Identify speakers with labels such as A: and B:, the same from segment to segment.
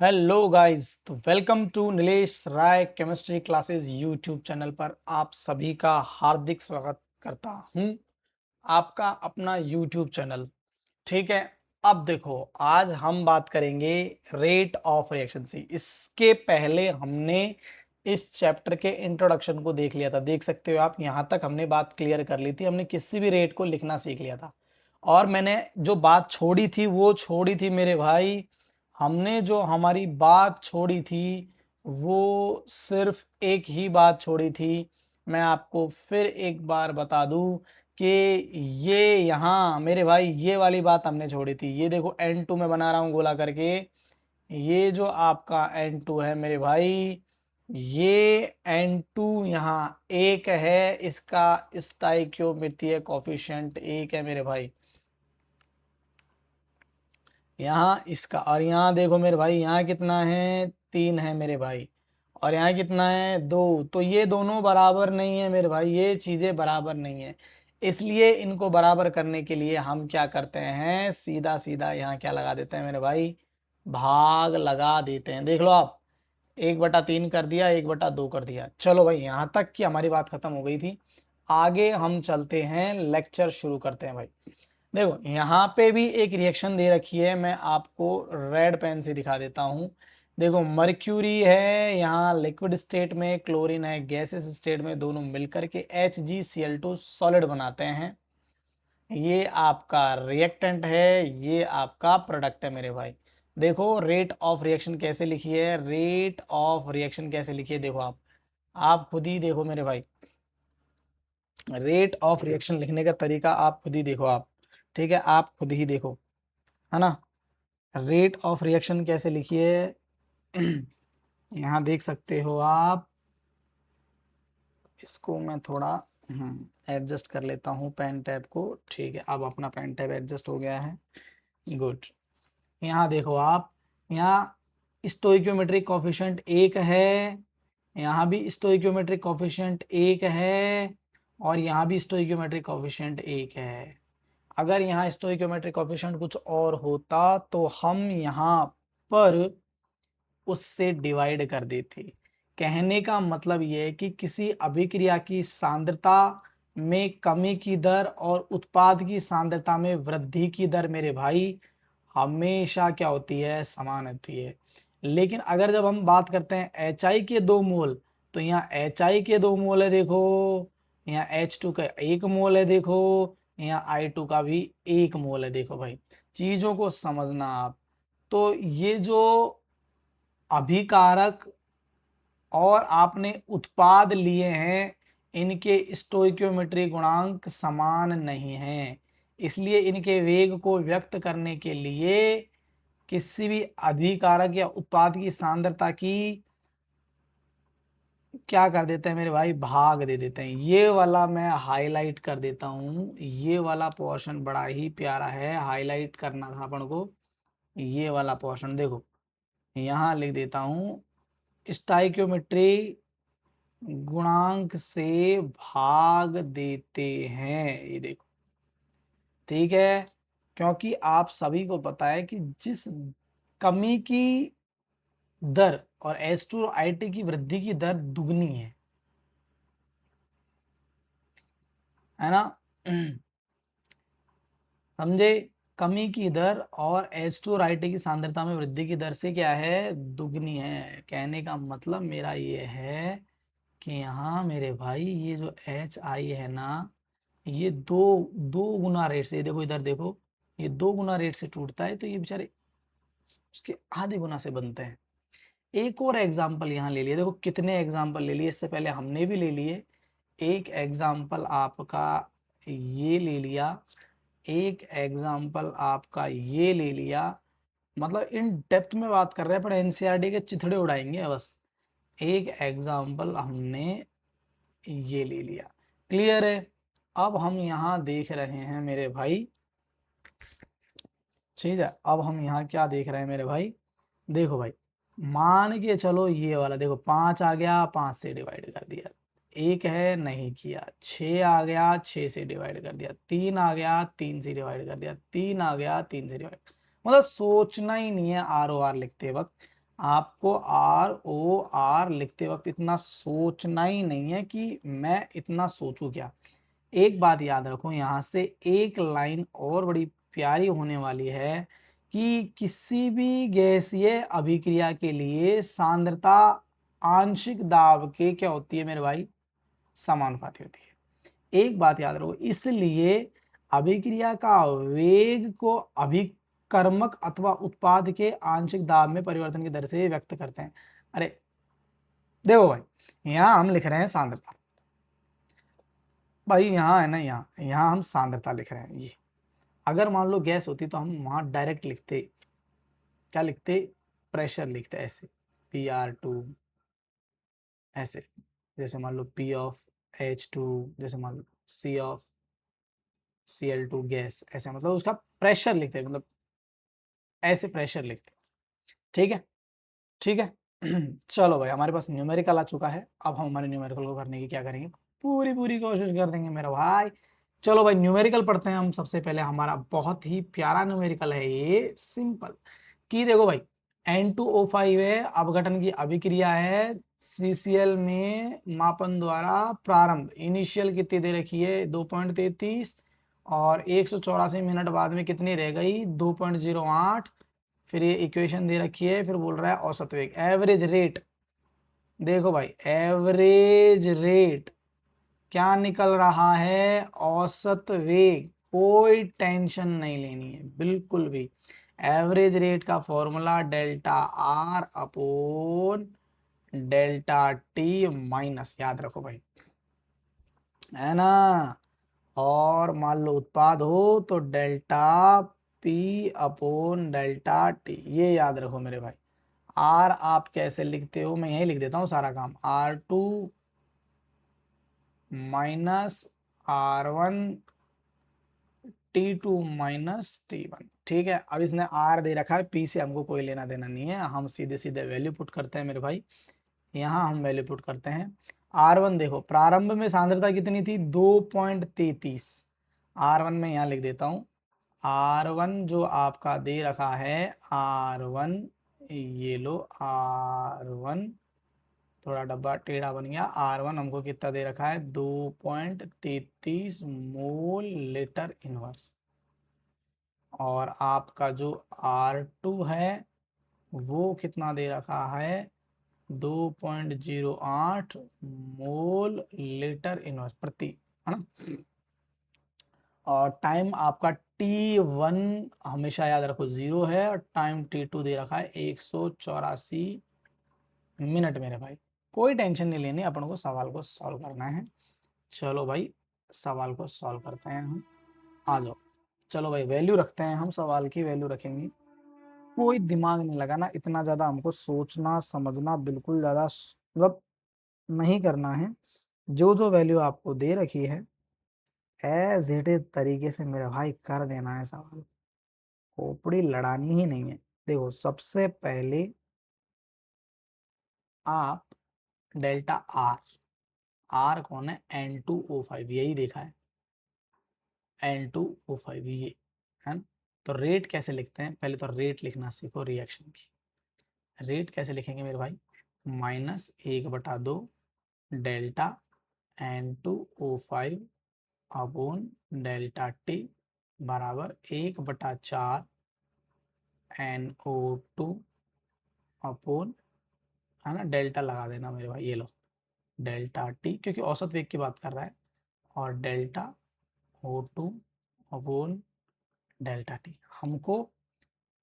A: Hello guys, तो welcome to Nilesh Rai chemistry classes YouTube channel पर आप सभी का हार्दिक स्वागत करता हूं। आपका अपना यूट्यूब चैनल। ठीक है, अब देखो, आज हम बात करेंगे रेट ऑफ रिएक्शन से। इसके पहले हमने इस चैप्टर के इंट्रोडक्शन को देख लिया था। देख सकते हो आप, यहां तक हमने बात क्लियर कर ली थी। हमने किसी भी रेट को लिखना सीख लिया था। और मैंने जो बात छोड़ी थी वो छोड़ी थी मेरे भाई, हमने जो हमारी बात छोड़ी थी वो सिर्फ एक ही बात छोड़ी थी। मैं आपको फिर एक बार बता दूं कि ये यहाँ मेरे भाई ये वाली बात हमने छोड़ी थी। ये देखो N2 में बना रहा हूँ गोला करके। ये जो आपका N2 है मेरे भाई, ये N2 यहाँ एक है। इसका स्टाइक्योमेट्री कोफिशिएंट एक है मेरे भाई यहाँ इसका। और यहाँ देखो मेरे भाई, यहाँ कितना है? 3 है मेरे भाई। और यहाँ कितना है? 2। तो ये दोनों बराबर नहीं है मेरे भाई, ये चीज़ें बराबर नहीं है। इसलिए इनको बराबर करने के लिए हम क्या करते हैं, सीधा सीधा यहाँ क्या लगा देते हैं मेरे भाई, भाग लगा देते हैं। देख लो आप, 1/3 कर दिया, 1/2 कर दिया। चलो भाई, यहाँ तक की हमारी बात खत्म हो गई थी। आगे हम चलते हैं, लेक्चर शुरू करते हैं भाई। देखो, यहाँ पे भी एक रिएक्शन दे रखी है, मैं आपको रेड पेन से दिखा देता हूँ। देखो, मर्क्यूरी है यहाँ लिक्विड स्टेट में, क्लोरीन है गैसेस स्टेट में, दोनों मिलकर के HgCl2 सॉलिड बनाते हैं। ये आपका रिएक्टेंट है, ये आपका प्रोडक्ट है मेरे भाई। देखो रेट ऑफ रिएक्शन कैसे लिखी है, रेट ऑफ रिएक्शन कैसे लिखी है, देखो आप खुद ही देखो मेरे भाई। रेट ऑफ रिएक्शन लिखने का तरीका आप खुद ही देखो आप। ठीक है, आप खुद ही देखो, है ना। रेट ऑफ रिएक्शन कैसे लिखिए यहाँ देख सकते हो आप। इसको मैं थोड़ा एडजस्ट कर लेता हूँ पेन टैब को। ठीक है, अब अपना पेन टैब एडजस्ट हो गया है। गुड। यहाँ देखो आप, यहाँ स्टोइक्योमेट्रिक कोफिशिएंट एक है, यहाँ भी स्टोइक्योमेट्रिक कोफिशिएंट एक है, और यहाँ भी स्टोइक्योमेट्रिक कोफिशिएंट एक है। अगर यहाँ स्टोइक्योमेट्रिक कोफिशिएंट कुछ और होता तो हम यहाँ पर उससे डिवाइड कर देते। कहने का मतलब यह है कि किसी अभिक्रिया की सांद्रता में कमी की दर और उत्पाद की सांद्रता में वृद्धि की दर मेरे भाई हमेशा क्या होती है, समान होती है। लेकिन अगर जब हम बात करते हैं HI के 2 मोल, तो यहाँ HI के 2 मोल है देखो, यहाँ H2 का 1 मोल है देखो, यहाँ I2 का भी 1 मोल है देखो भाई। चीजों को समझना आप। तो ये जो अभिकारक और आपने उत्पाद लिए हैं, इनके स्टोइक्योमेट्री गुणांक समान नहीं हैं। इसलिए इनके वेग को व्यक्त करने के लिए किसी भी अभिकारक या उत्पाद की सांद्रता की क्या कर देते हैं मेरे भाई, भाग दे देते हैं। ये वाला मैं हाईलाइट कर देता हूँ, ये वाला पोर्शन बड़ा ही प्यारा है, हाईलाइट करना था अपन को। ये वाला पोर्शन देखो, यहाँ लिख देता हूँ, स्टाइक्योमेट्री गुणांक से भाग देते हैं, ये देखो। ठीक है, क्योंकि आप सभी को पता है कि जिस कमी की दर और H2 और IT की वृद्धि की दर दुगनी है ना। समझे, कमी की दर और H2 और IT की सांद्रता में वृद्धि की दर से क्या है, दुगनी है। कहने का मतलब मेरा ये है कि यहाँ मेरे भाई ये जो HI है ना, ये दो दो गुना रेट से, देखो इधर देखो, ये 2 गुना रेट से टूटता है, तो ये बेचारे उसके आधे गुना से बनते हैं। एक और एग्जाम्पल यहाँ ले लिए, देखो कितने एग्जाम्पल ले लिए, इससे पहले हमने भी ले लिए। एक एग्जाम्पल आपका ये ले लिया, एक एग्जाम्पल आपका ये ले लिया। मतलब इन डेप्थ में बात कर रहे हैं, पर NCERT के चिथड़े उड़ाएंगे बस। एक एग्जाम्पल हमने ये ले लिया, क्लियर है। अब हम यहाँ देख रहे हैं मेरे भाई, ठीक है, अब हम यहाँ क्या देख रहे हैं मेरे भाई, देखो भाई, मान के चलो ये वाला देखो, 5 आ गया, 5 से डिवाइड कर दिया, एक है नहीं किया, 6 आ गया, 6 से डिवाइड कर दिया, 3 आ गया, 3 से डिवाइड कर दिया, 3 आ गया, 3 से डिवाइड। मतलब सोचना ही नहीं है ROR लिखते वक्त, आपको ROR लिखते वक्त इतना सोचना ही नहीं है कि मैं इतना सोचूं क्या। एक बात याद रखो, यहाँ से एक लाइन और बड़ी प्यारी होने वाली है कि किसी भी गैसीय अभिक्रिया के लिए सांद्रता आंशिक दाब के क्या होती है मेरे भाई, समानुपाती होती है। एक बात याद रखो, इसलिए अभिक्रिया का वेग को अभिकर्मक अथवा उत्पाद के आंशिक दाब में परिवर्तन की दर से व्यक्त करते हैं। अरे देखो भाई, यहाँ हम लिख रहे हैं सांद्रता, भाई यहाँ है ना, यहाँ हम सांद्रता लिख रहे हैं। ये अगर मान लो गैस होती तो हम वहां डायरेक्ट लिखते, क्या लिखते, प्रेशर लिखते, ऐसे PR2, ऐसे, जैसे मान लो P(H2), जैसे मान लो C(Cl2) गैस, ऐसे मतलब उसका प्रेशर लिखते, मतलब ऐसे प्रेशर लिखते। ठीक है, ठीक है। चलो भाई, हमारे पास न्यूमेरिकल आ चुका है। अब हम हमारे न्यूमेरिकल को करने की क्या करेंगे, पूरी पूरी कोशिश कर देंगे मेरा भाई। चलो भाई, न्यूमेरिकल पढ़ते हैं हम। सबसे पहले हमारा बहुत ही प्यारा न्यूमेरिकल है ये, सिंपल। कि देखो भाई, N2O5 है, अपघटन की अभिक्रिया है, CCl में मापन द्वारा प्रारंभ इनिशियल कितनी दे रखी है, 2.33, और 184 मिनट बाद में कितनी रह गई, 2.08। फिर ये इक्वेशन दे रखी है, फिर बोल रहा है औसत वेग, एवरेज रेट। देखो भाई, एवरेज रेट क्या निकल रहा है, औसत वेग। कोई टेंशन नहीं लेनी है बिल्कुल भी। एवरेज रेट का formula delta R upon delta T minus, याद रखो भाई, है ना। और मान लो उत्पाद हो तो delta P upon delta T, ये याद रखो मेरे भाई। R आप कैसे लिखते हो, मैं यही लिख देता हूँ सारा काम, R2 minus R1 T2 minus T1। ठीक है, अब इसने R दे रखा है, P से हमको कोई लेना देना नहीं है, हम सीधे सीधे वैल्यू पुट करते हैं मेरे भाई। यहाँ हम वैल्यू पुट करते हैं। R1 देखो, प्रारंभ में सांद्रता कितनी थी, 2.33। R1 में यहाँ लिख देता हूँ, R1 जो आपका दे रखा है, R1, ये लो R1, थोड़ा डब्बा टेढ़ा बन गया। R1 हमको कितना दे रखा है, 2.33 मोल लीटर इनवर्स। और आपका जो R2 है वो कितना दे रखा है, 2.08 मोल लीटर इनवर्स प्रति, है ना। और टाइम आपका T1 हमेशा याद रखो 0 है, और टाइम T2 दे रखा है 184 मिनट मेरे भाई। कोई टेंशन नहीं लेनी, अपन को सवाल को सॉल्व करना है। चलो भाई, सवाल को सॉल्व करते हैं हम, आ जाओ। चलो भाई, वैल्यू रखते हैं हम, सवाल की वैल्यू रखेंगे। कोई दिमाग नहीं लगाना, इतना ज़्यादा हमको सोचना समझना बिल्कुल ज़्यादा मतलब नहीं करना है। जो जो वैल्यू आपको दे रखी है, एज इट इज तरीके से मेरे भाई कर देना है सवाल, खोपड़ी लड़ानी ही नहीं है। देखो, सबसे पहले आप डेल्टा आर, आर कौन है, N2O5, यही देखा है, N2O5 ये, है ना। तो रेट कैसे लिखते हैं, पहले तो रेट लिखना सीखो रिएक्शन की। रेट कैसे लिखेंगे मेरे भाई, -1/2 delta N2O5 upon delta T बराबर 1/4 NO2 अपॉन, है ना, डेल्टा लगा देना मेरे भाई, ये लो डेल्टा T, क्योंकि औसत वेग की बात कर रहा है, और delta O2 upon delta T। हमको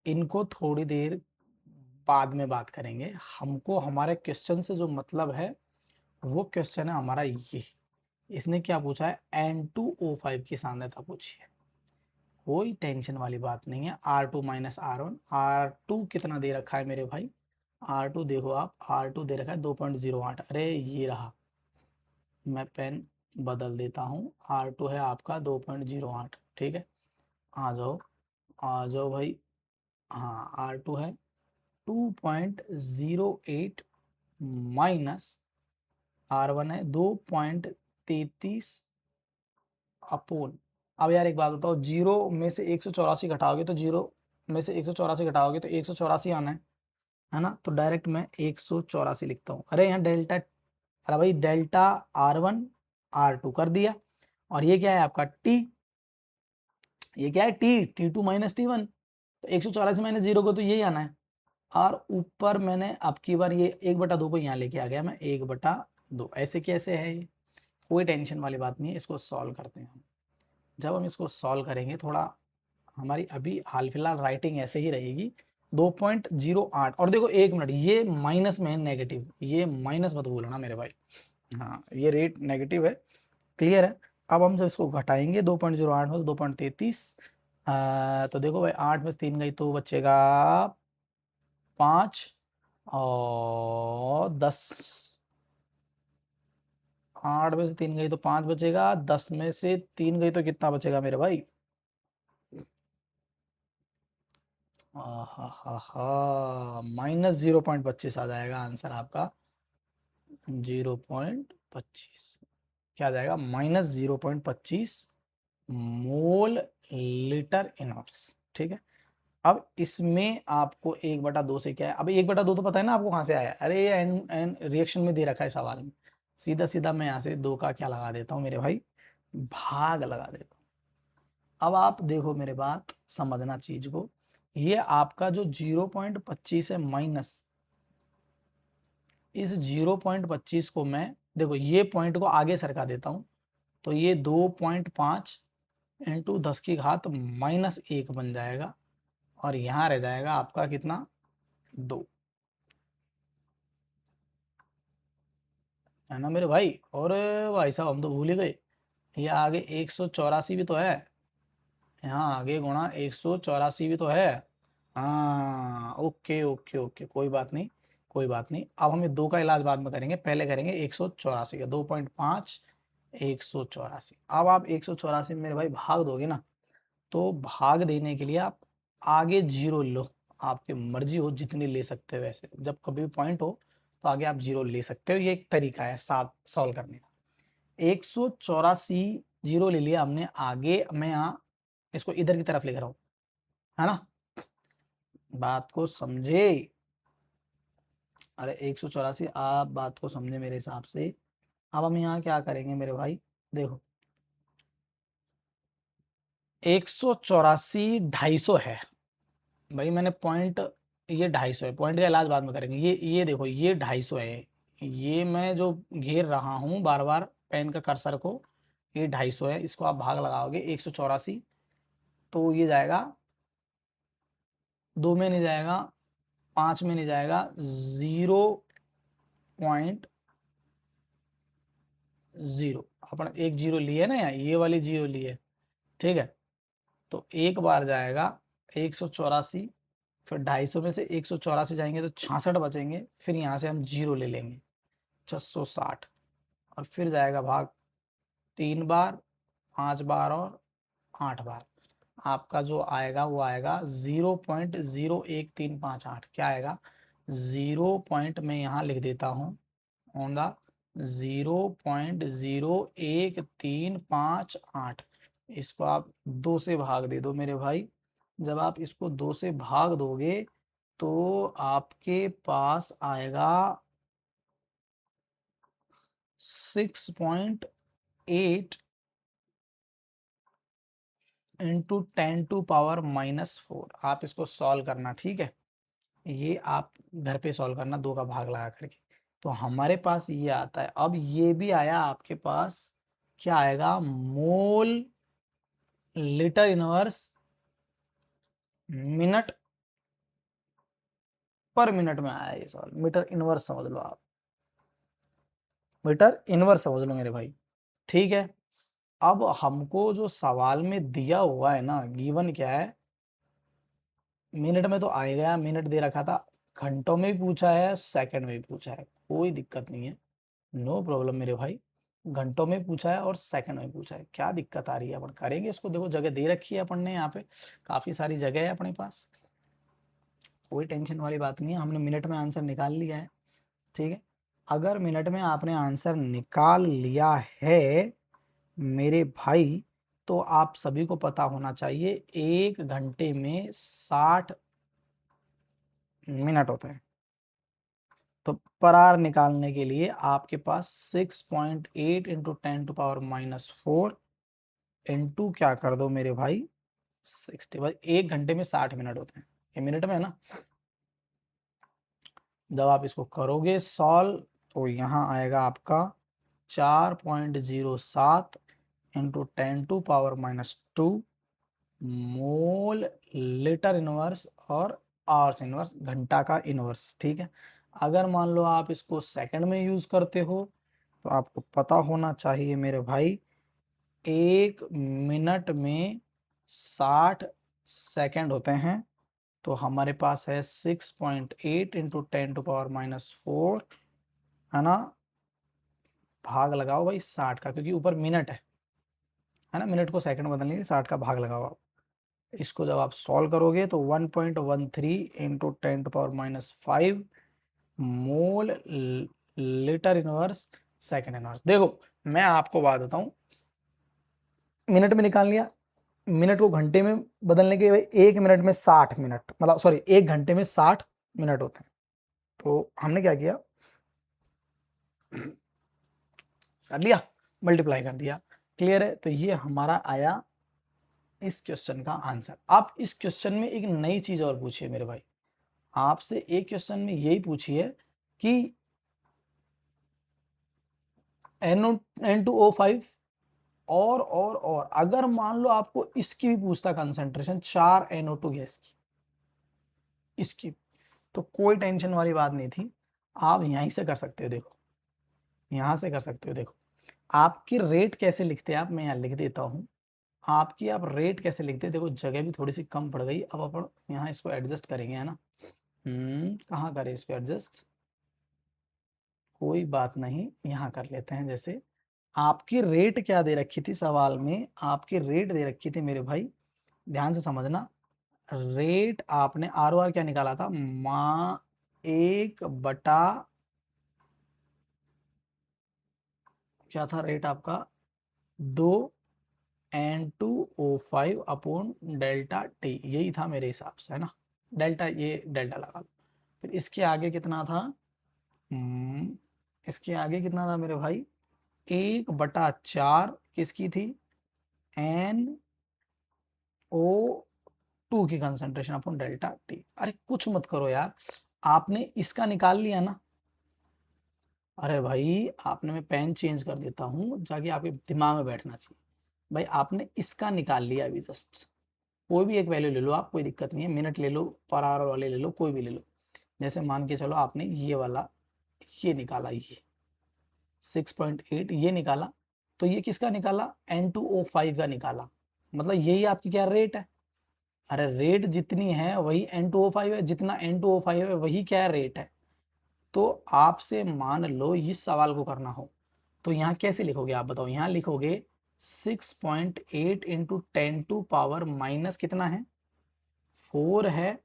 A: इनको थोड़ी देर बाद में बात करेंगे। हमको हमारे क्वेश्चन से जो मतलब है, वो क्वेश्चन है हमारा ये। इसने क्या पूछा है, N2O5 की सांद्रता पूछी है। कोई टेंशन वाली बात नहीं है। R2 माइनस R1, R2 कितना दे रखा है मेरे भाई, R2 देखो आप, R2 दे रखा है 2.08। अरे ये रहा, मैं पेन बदल देता हूँ, R2 है आपका 2.08। ठीक है, आ जाओ, आ जाओ भाई। हाँ, R2 है 2.08 माइनस R1 है 2.33 अपोन। अब यार एक बात बताओ, जीरो में से 184 घटाओगे तो जीरो में से 184 घटाओगे तो 184 आना है। है ना, तो डायरेक्ट मैं 184 लिखता हूँ। अरे यहाँ डेल्टा, अरे भाई डेल्टा R1 R2 कर दिया, और ये क्या है आपका T, ये क्या है T2 माइनस T1, तो 184 माइनस 0 को तो यही आना है। और ऊपर मैंने अब की बार ये 1/2 को यहाँ लेके आ गया मैं, 1/2। ऐसे कैसे है ये, कोई टेंशन वाली बात नहीं है, इसको सॉल्व करते हैं हम। जब हम इसको सॉल्व करेंगे, थोड़ा हमारी अभी हाल फिलहाल राइटिंग ऐसे ही रहेगी 2.08। और देखो 1 मिनट, ये माइनस में है, नेगेटिव, ये माइनस मत भूलना मेरे भाई, हाँ ये रेट नेगेटिव है, क्लियर है। अब हम जब इसको घटाएंगे 2.08 में 2.33, तो देखो भाई 8 में से 3 गई तो बचेगा 5 और 10, 8 में से 3 गई तो 5 बचेगा, 10 में से 3 गई तो कितना बचेगा मेरे भाई, -0.25 आ जाएगा आंसर आपका, 0.25 क्या आ जाएगा, -0.25 मोल लीटर इनवर्स, ठीक है। अब इसमें आपको 1/2 से क्या है, अब 1/2 तो पता है ना आपको कहाँ से आया, अरे ये एन एन रिएक्शन में दे रखा है सवाल में, सीधा सीधा मैं यहाँ से 2 का क्या लगा देता हूँ मेरे भाई, भाग लगा देता हूँ। अब आप देखो मेरे बात समझना चीज को, ये आपका जो 0.25 है माइनस, इस 0.25 को मैं देखो ये पॉइंट को आगे सरका देता हूँ, तो ये 2.5 इंटू 10⁻⁻1 बन जाएगा, और यहाँ रह जाएगा आपका कितना, 2, है ना मेरे भाई। और भाई साहब हम तो भूल ही गए, ये आगे 184 भी तो है, यहाँ आगे गुणा 184 भी तो है, हाँ ओके ओके ओके, कोई बात नहीं, कोई बात नहीं। अब हम ये 2 का इलाज बाद में करेंगे, पहले करेंगे 184 का, 2.5 184। अब आप 184 में मेरे भाई भाग दोगे ना, तो भाग देने के लिए आप आगे जीरो लो, आपकी मर्जी हो जितनी ले सकते हो, वैसे जब कभी भी पॉइंट हो तो आगे आप जीरो ले सकते हो, ये एक तरीका है साथ सॉल्व करने का। 184 जीरो ले लिया हमने, आगे मैं यहाँ इसको इधर की तरफ लिख रहा हूँ, है ना, बात को समझे, अरे 184 आप बात को समझे मेरे हिसाब से। अब हम यहाँ क्या करेंगे मेरे भाई, देखो 184 250 है भाई, मैंने पॉइंट, ये 250 है, पॉइंट का इलाज बाद में करेंगे, ये देखो ये 250 है, ये मैं जो घेर रहा हूँ बार बार पेन का कर्सर को, ये 250 है, इसको आप भाग लगाओगे 184, तो ये जाएगा 2 में नहीं जाएगा, 5 में नहीं जाएगा, 0.0, अपन एक जीरो लिए ना, यहाँ ये वाली जीरो लिए, ठीक है, तो एक बार जाएगा 184, फिर 250 में से 184 जाएंगे तो 66 बचेंगे, फिर यहाँ से हम जीरो ले लेंगे 660, और फिर जाएगा भाग 3 बार, 5 बार और 8 बार, आपका जो आएगा वो आएगा 0.01358, क्या आएगा, 0 मैं यहाँ लिख देता हूँ ऑन द 0.01358, इसको आप 2 से भाग दे दो मेरे भाई। जब आप इसको 2 से भाग दोगे तो आपके पास आएगा 6.8 इंटू 10⁻⁻4, आप इसको सॉल्व करना, ठीक है, ये आप घर पे सॉल्व करना 2 का भाग लगा करके, तो हमारे पास ये आता है। अब ये भी आया आपके पास, क्या आएगा, मोल लीटर इनवर्स मिनट पर मिनट में आया ये सवाल, मीटर इनवर्स समझ लो आप, मीटर इनवर्स समझ लो मेरे भाई, ठीक है। अब हमको जो सवाल में दिया हुआ है ना, गिवन क्या है, मिनट में तो आएगा, मिनट दे रखा था, घंटों में भी पूछा है, सेकंड में भी पूछा है, कोई दिक्कत नहीं है, नो प्रॉब्लम मेरे भाई, घंटों में पूछा है और सेकंड में पूछा है, क्या दिक्कत आ रही है, अपन करेंगे इसको, देखो जगह दे रखी है अपन ने यहाँ पे, काफी सारी जगह है अपने पास, कोई टेंशन वाली बात नहीं है, हमने मिनट में आंसर निकाल लिया है, ठीक है। अगर मिनट में आपने आंसर निकाल लिया है मेरे भाई, तो आप सभी को पता होना चाहिए 1 घंटे में 60 मिनट होते हैं, तो पर आवर निकालने के लिए आपके पास 6.8 इंटू 10⁻⁻4 इंटू क्या कर दो मेरे भाई 60 भाई, 1 घंटे में 60 मिनट होते हैं, ये मिनट में है ना। जब आप इसको करोगे सॉल्व तो यहाँ आएगा आपका 4.07 इंटू 10⁻⁻2 मोल लीटर इनवर्स और आवर्स इनवर्स, घंटा का इनवर्स, ठीक है। अगर मान लो आप इसको सेकंड में यूज करते हो तो आपको पता होना चाहिए मेरे भाई 1 मिनट में 60 सेकंड होते हैं। तो हमारे पास है 6.8 इंटू 10⁻⁻4 है ना, भाग लगाओ भाई 60 का, क्योंकि ऊपर मिनट है ना, मिनट को सेकंड बदलने के लिए 60 का भाग लगाओ आप। इसको जब आप सॉल्व करोगे तो 1.13 into 10⁻⁻5 mole litre inverse second inverse. देखो मैं आपको बात बताऊं, मिनट में निकाल लिया, मिनट को घंटे में बदलने के 1 मिनट में 60 मिनट, मतलब सॉरी 1 घंटे में 60 मिनट होते हैं। तो हमने क्या किया, कर लिया, मल्टीप्लाई कर दिया, क्लियर है। तो ये हमारा आया इस क्वेश्चन का आंसर। आप इस क्वेश्चन में एक नई चीज और पूछिए मेरे भाई, आपसे एक क्वेश्चन में यही पूछिए कि N2O5 और अगर मान लो आपको इसकी भी पूछता कंसंट्रेशन 4 NO2 गैस की, इसकी, तो कोई टेंशन वाली बात नहीं थी, आप यहीं से कर सकते हो। देखो यहां से कर सकते हो। देखो आपकी रेट कैसे लिखते हैं आप, मैं यहाँ लिख देता हूँ आपकी, आप रेट कैसे लिखते हैं। देखो जगह भी थोड़ी सी कम पड़ गई, अब अपन यहाँ इसको एडजस्ट करेंगे, है ना। कहाँ करें इसको एडजस्ट, कोई बात नहीं, यहाँ कर लेते हैं। जैसे आपकी रेट क्या दे रखी थी सवाल में, आपकी रेट दे रखी थी मेरे भाई, ध्यान से समझना। रेट आपने आर ओ आर क्या निकाला था, माँ 1/, क्या था रेट आपका, 2 N2O5 अपॉन डेल्टा टी, यही था मेरे हिसाब से, है ना। डेल्टा, ये डेल्टा लगा लो। फिर इसके आगे कितना था, इसके आगे कितना था मेरे भाई, 1/4 किसकी थी, NO2 की कंसंट्रेशन अपॉन डेल्टा टी। अरे कुछ मत करो यार, आपने इसका निकाल लिया ना। अरे भाई आपने, मैं पेन चेंज कर देता हूँ जाके आपके दिमाग में बैठना चाहिए। भाई आपने इसका निकाल लिया अभी जस्ट, कोई भी एक वैल्यू ले लो आप, कोई दिक्कत नहीं है, मिनट ले लो, पर आवर वाले ले लो, कोई भी ले लो। जैसे मान के चलो आपने ये वाला, ये निकाला, ये 6.8 ये निकाला, तो ये किसका निकाला, N2O5 का निकाला, मतलब यही आपकी क्या रेट है। अरे रेट जितनी है वही N2O5 है, जितना N2O5 है वही क्या है, रेट है। तो आपसे मान लो इस सवाल को करना हो तो यहाँ कैसे लिखोगे आप बताओ, यहाँ लिखोगे 6.8 इंटू 10⁻⁻ कितना है, 4 है,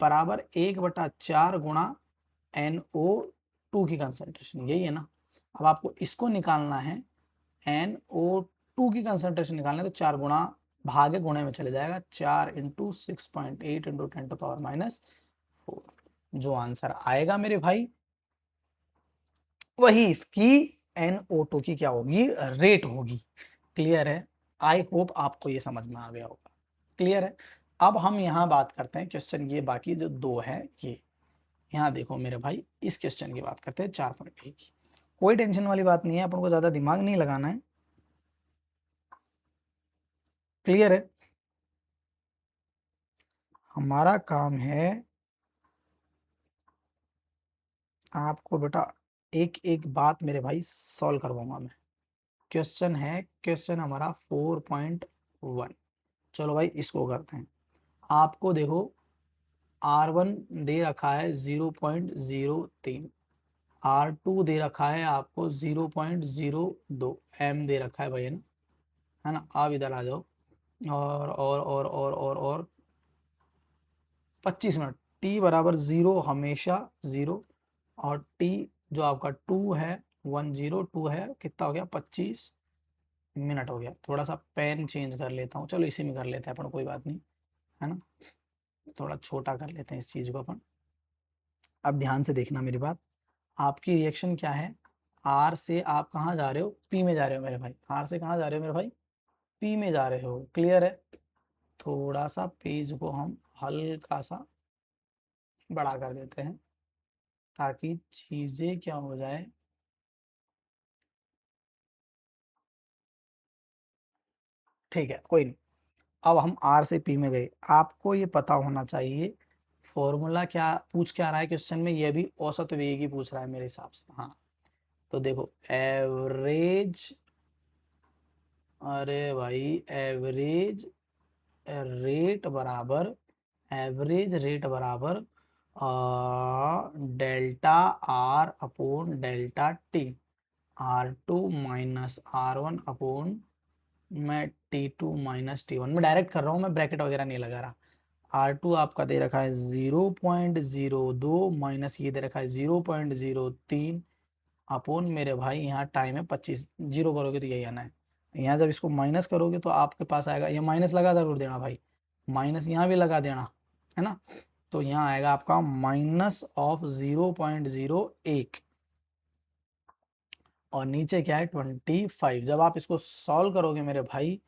A: बराबर 1/4 गुणा NO2 की कंसंट्रेशन, यही है ना। अब आपको इसको निकालना है, NO2 की कंसंट्रेशन निकालना है, तो 4 गुणा, भागे गुणे में चले जाएगा, 4 इंटू 6.8 इंटू 10⁻⁴, जो आंसर आएगा मेरे भाई वही इसकी NO2 की क्या होगी, रेट होगी। क्लियर है, आई होप आपको ये समझ में आ गया होगा, क्लियर है। अब हम यहाँ बात करते हैं क्वेश्चन, ये बाकी जो दो है ये, यहाँ देखो मेरे भाई, इस क्वेश्चन की बात करते हैं 4.1 की। कोई टेंशन वाली बात नहीं है, अपन को ज्यादा दिमाग नहीं लगाना है, क्लियर है। हमारा काम है आपको बेटा एक एक बात मेरे भाई सॉल्व करवाऊंगा मैं। क्वेश्चन है, क्वेश्चन हमारा 4.1, चलो भाई इसको करते हैं। आपको देखो R1 दे रखा है 0.03, R2 दे रखा है आपको 0.02, M दे रखा है भाई, है ना। आप इधर आ जाओ, और 25 मिनट, T बराबर 0 हमेशा 0, और T जो आपका 2 है, 102 है, कितना हो गया, 25 मिनट हो गया। थोड़ा सा पेन चेंज कर लेता हूँ, चलो इसी में कर लेते हैं अपन, कोई बात नहीं, है ना। थोड़ा छोटा कर लेते हैं इस चीज़ को अपन। अब ध्यान से देखना मेरी बात, आपकी रिएक्शन क्या है, आर से आप कहाँ जा रहे हो, पी में जा रहे हो मेरे भाई, आर से कहाँ जा रहे हो मेरे भाई, पी में जा रहे हो। क्लियर है। थोड़ा सा पेज को हम हल्का सा बड़ा कर देते हैं ताकि चीजें क्या हो जाए, ठीक है कोई नहीं। अब हम आर से पी में गए, आपको ये पता होना चाहिए फॉर्मूला क्या पूछ के आ रहा है क्वेश्चन में, ये भी औसत वेग ही पूछ रहा है मेरे हिसाब से। हाँ तो देखो एवरेज, अरे भाई एवरेज रेट बराबर, एवरेज रेट बराबर delta R upon delta T, R2 minus R1 upon, मैं T2 माइनस T1 में डायरेक्ट कर रहा हूँ, मैं ब्रैकेट वगैरह नहीं लगा रहा। R2 आपका दे रखा है 0.02 माइनस ये दे रखा है 0.03 अपॉन मेरे भाई यहाँ टाइम है 25, जीरो करोगे तो यही आना है। यहाँ जब इसको माइनस करोगे तो आपके पास आएगा, ये माइनस लगा जरूर देना भाई, माइनस यहाँ भी लगा देना, है ना। तो यहाँ आएगा आपका माइनस ऑफ 0.01 और नीचे क्या है 25। जब आप इसको सॉल्व करोगे मेरे भाई,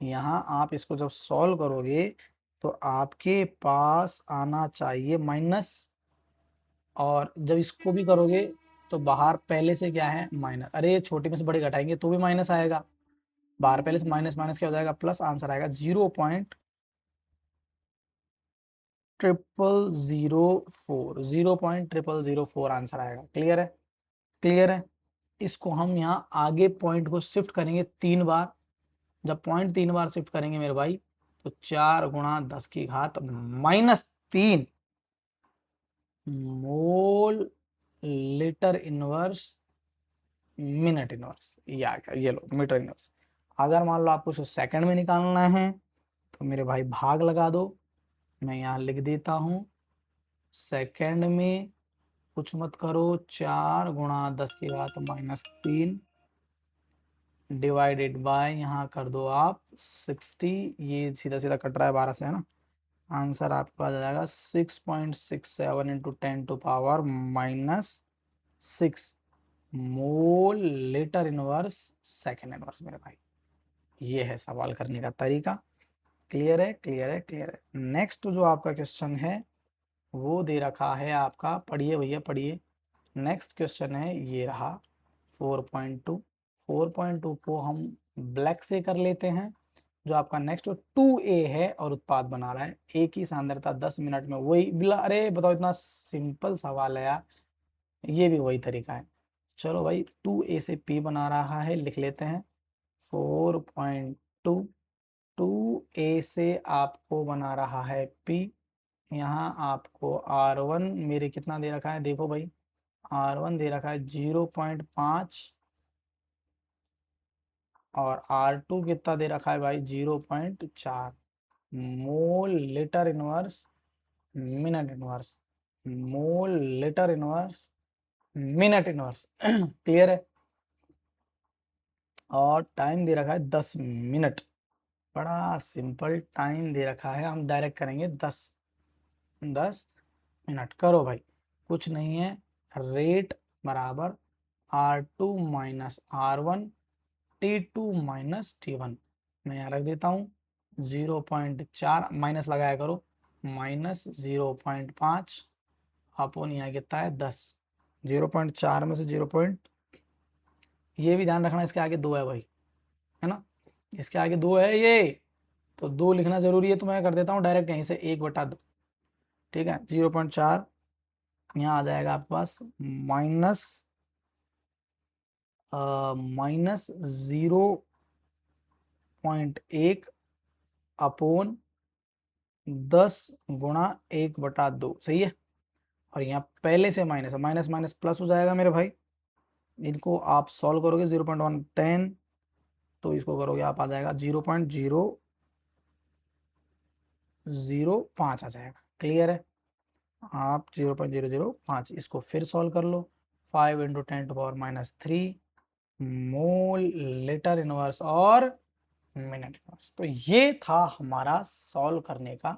A: यहाँ आप इसको जब सॉल्व करोगे तो आपके पास आना चाहिए माइनस, और जब इसको भी करोगे तो बाहर पहले से क्या है माइनस, अरे छोटे में से बड़े घटाएंगे तो भी माइनस आएगा, बाहर पहले से माइनस माइनस क्या हो जाएगा प्लस, आंसर आएगा 0.0004, 0.0004 आंसर आएगा। क्लियर है, क्लियर है। इसको हम यहाँ आगे पॉइंट को शिफ्ट करेंगे 3 बार, जब पॉइंट 3 बार शिफ्ट करेंगे मेरे भाई तो 4 × 10⁻³ mole litre inverse minute inverse, या क्या ये लो मीटर इनवर्स। अगर मान लो आपको इसे सेकंड में निकालना है तो मेरे भाई भाग लगा दो, मैं यहाँ लिख देता हूँ सेकंड में, कुछ मत करो, 4 × 10⁻³ डिवाइडेड बाय यहाँ कर दो आप 60, ये सीधा सीधा कट रहा है 12 से, है ना। आंसर आपका आ जाएगा 6.67 into 10⁻⁻6 mole litre inverse second inverse मेरे भाई। ये है सवाल करने का तरीका। क्लियर है, क्लियर है, क्लियर है। नेक्स्ट जो आपका क्वेश्चन है वो दे रखा है आपका, पढ़िए भैया पढ़िए। नेक्स्ट क्वेश्चन है ये रहा 4.2। 4.2 को हम ब्लैक से कर लेते हैं। जो आपका नेक्स्ट 2A है और उत्पाद बना रहा है, एक ही सांद्रता 10 मिनट में, वही बिला, अरे बताओ इतना सिंपल सवाल है यार, ये भी वही तरीका है। चलो भाई 2A से P बना रहा है, लिख लेते हैं 4.2, 2A से आपको बना रहा है P, यहाँ आपको R1 मेरे कितना दे रखा है, देखो भाई R1 दे रखा है 0.5 और R2 कितना दे रखा है भाई 0.4 mole litre inverse minute inverse, mole litre inverse minute inverse. Clear है। और टाइम दे रखा है 10 मिनट, बड़ा सिंपल टाइम दे रखा है, हम डायरेक्ट करेंगे 10 मिनट। करो भाई, कुछ नहीं है, रेट बराबर R2 minus R1 T2 minus T1, मैं यहाँ रख देता हूँ 0.4, माइनस लगाया करो, माइनस 0.5 अपॉन यहाँ कितना है 10, 0.4 में से 0 पॉइंट, ये भी ध्यान रखना इसके आगे 2 है भाई, है ना, इसके आगे 2 है ये, तो 2 लिखना जरूरी है, तो मैं कर देता हूँ डायरेक्ट यहीं से 1/2। ठीक है 0.4 यहाँ आ जाएगा आपके पास माइनस 0.1 अपॉन 10 × 1/2, सही है। और यहाँ पहले से माइनस है, माइनस माइनस प्लस हो जाएगा मेरे भाई, इनको आप सॉल्व करोगे 0.110, तो इसको करोगे आप आ जाएगा 0.005 आ जाएगा। क्लियर है, आप 0.005 इसको फिर सॉल्व कर लो, 5 × 10⁻³ मोल लीटर इनवर्स और मिनट इनवर्स। तो ये था हमारा सॉल्व करने का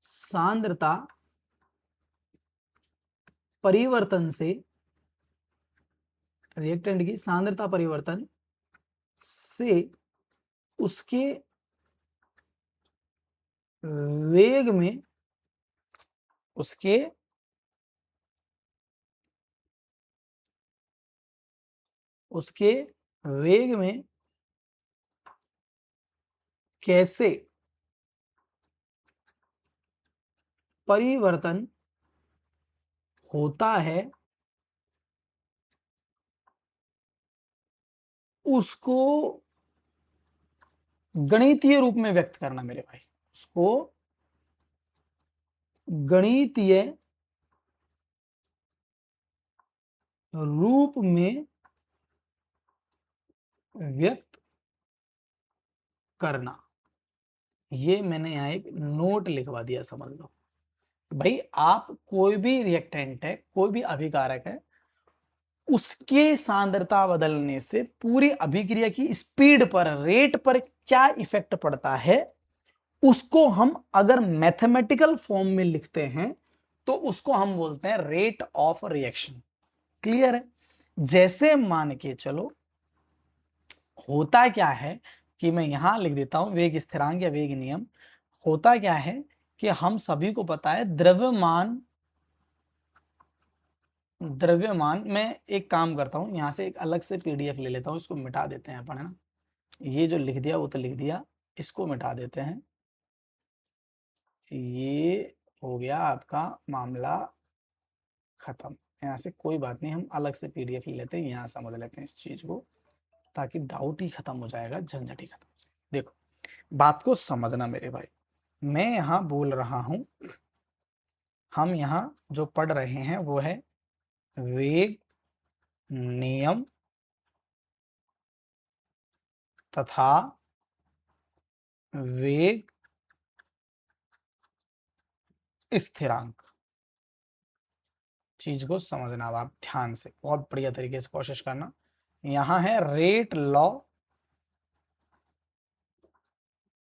A: सांद्रता परिवर्तन से, रिएक्टेंट की सांद्रता परिवर्तन से उसके वेग में, उसके उसके वेग में कैसे परिवर्तन होता है उसको गणितीय रूप में व्यक्त करना मेरे भाई, उसको गणितीय रूप में व्यक्त करना। ये मैंने यहां एक नोट लिखवा दिया, समझ लो भाई। आप कोई भी रिएक्टेंट है, कोई भी अभिकारक है, उसके सांद्रता बदलने से पूरी अभिक्रिया की स्पीड पर, रेट पर क्या इफेक्ट पड़ता है, उसको हम अगर मैथमेटिकल फॉर्म में लिखते हैं तो उसको हम बोलते हैं रेट ऑफ रिएक्शन। क्लियर है? जैसे मान के चलो, होता क्या है कि मैं यहां लिख देता हूं वेग स्थिरांक या वेग नियम। होता क्या है कि हम सभी को पता है द्रव्यमान, द्रव्यमान, मैं एक काम करता हूं, यहां से एक अलग से पीडीएफ ले लेता हूं, इसको मिटा देते हैं अपन, है ना। ये जो लिख दिया वो तो लिख दिया, इसको मिटा देते हैं। ये हो गया आपका मामला खत्म। यहाँ से कोई बात नहीं, हम अलग से पीडीएफ ले लेते हैं, यहाँ समझ लेते हैं इस चीज को, ताकि डाउट ही खत्म हो जाएगा, झंझट ही खत्म हो जाएगा। देखो, बात को समझना मेरे भाई, मैं यहाँ बोल रहा हूं, हम यहाँ जो पढ़ रहे हैं वो है वेग नियम तथा वेग स्थिरांक। चीज को समझना अब आप ध्यान से, बहुत बढ़िया तरीके से कोशिश करना। यहां है rate law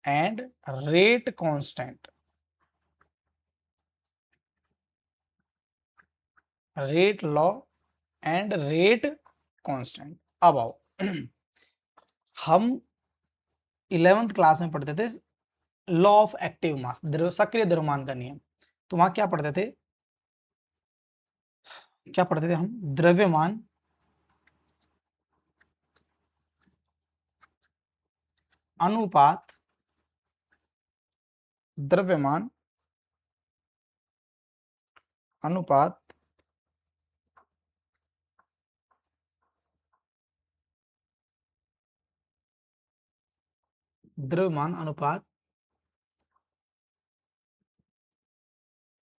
A: and rate constant, rate law and rate constant. अब आओ, हम 11th क्लास में पढ़ते थे लॉ ऑफ एक्टिव मास, सक्रिय द्रव्यमान का नियम। तो वहां क्या पढ़ते थे, क्या पढ़ते थे हम, द्रव्यमान अनुपात, द्रव्यमान अनुपात द्रव्यमान अनुपात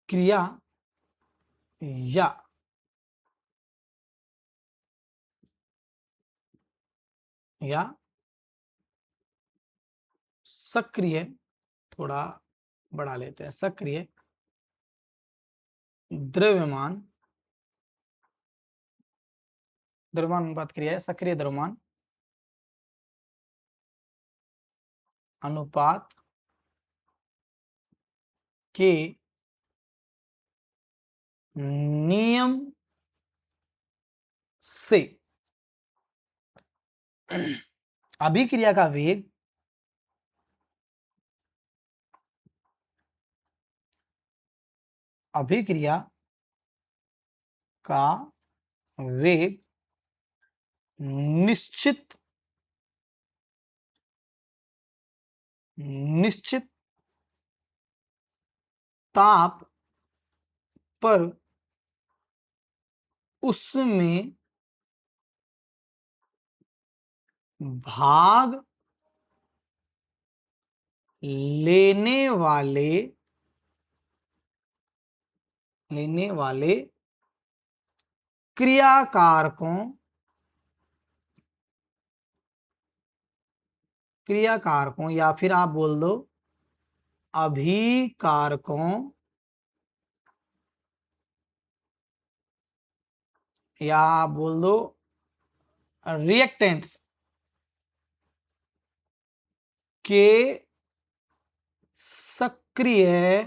A: क्रिया या या सक्रिय, थोड़ा बढ़ा लेते हैं, सक्रिय द्रव्यमान, द्रव्यमान अनुपात क्रिया है सक्रिय द्रव्यमान अनुपात के नियम से अभिक्रिया का वेग अभिक्रिया का वेग निश्चित निश्चित ताप पर उसमें भाग लेने वाले क्रियाकारकों क्रियाकारकों या फिर आप बोल दो अभिकारकों, या आप बोल दो रिएक्टेंट्स के सक्रिय